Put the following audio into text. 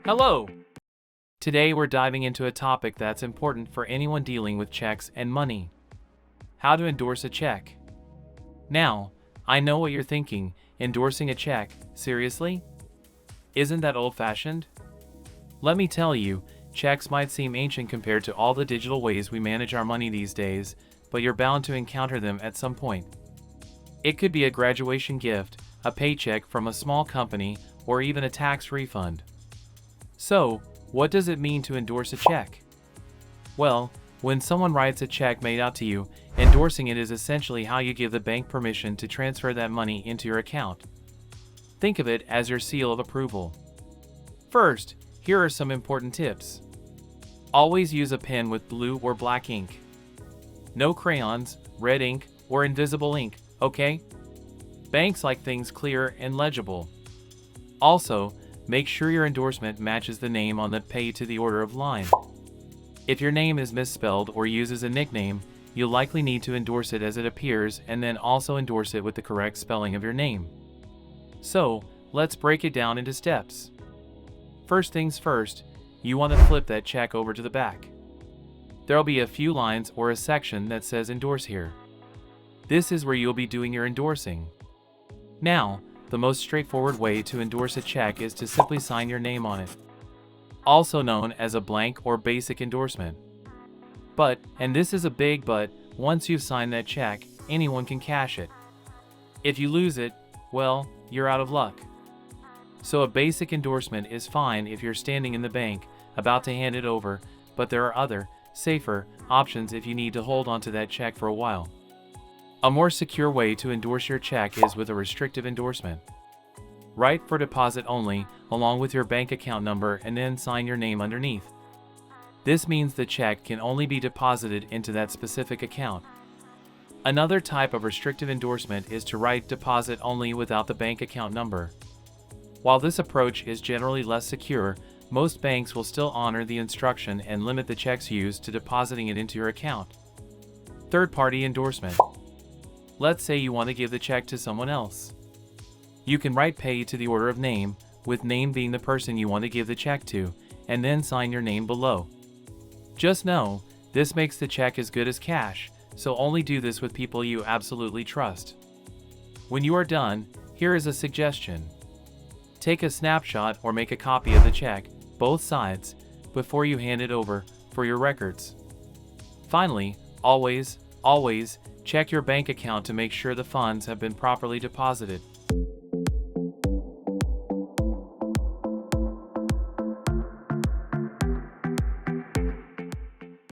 Hello! Today we're diving into a topic that's important for anyone dealing with checks and money. How to endorse a check. Now, I know what you're thinking, endorsing a check, seriously? Isn't that old-fashioned? Let me tell you, checks might seem ancient compared to all the digital ways we manage our money these days, but you're bound to encounter them at some point. It could be a graduation gift, a paycheck from a small company, or even a tax refund. So, what does it mean to endorse a check? Well, when someone writes a check made out to you, endorsing it is essentially how you give the bank permission to transfer that money into your account. Think of it as your seal of approval. First, here are some important tips. Always use a pen with blue or black ink. No crayons, red ink, or invisible ink, okay? Banks like things clear and legible. Also, make sure your endorsement matches the name on the pay to the order of line. If your name is misspelled or uses a nickname, you'll likely need to endorse it as it appears and then also endorse it with the correct spelling of your name. So, let's break it down into steps. First things first, you want to flip that check over to the back. There'll be a few lines or a section that says endorse here. This is where you'll be doing your endorsing. Now, the most straightforward way to endorse a check is to simply sign your name on it, also known as a blank or basic endorsement. But, and this is a big but, once you've signed that check, anyone can cash it. If you lose it, well, you're out of luck. So a basic endorsement is fine if you're standing in the bank, about to hand it over, but there are other, safer, options if you need to hold onto that check for a while. A more secure way to endorse your check is with a restrictive endorsement. Write for deposit only, along with your bank account number, and then sign your name underneath. This means the check can only be deposited into that specific account. Another type of restrictive endorsement is to write deposit only without the bank account number. While this approach is generally less secure, most banks will still honor the instruction and limit the checks used to depositing it into your account. Third-party endorsement. Let's say you want to give the check to someone else. You can write pay to the order of name, with name being the person you want to give the check to, and then sign your name below. Just know, this makes the check as good as cash, so only do this with people you absolutely trust. When you are done, here is a suggestion. Take a snapshot or make a copy of the check, both sides, before you hand it over, for your records. Finally, always check your bank account to make sure the funds have been properly deposited.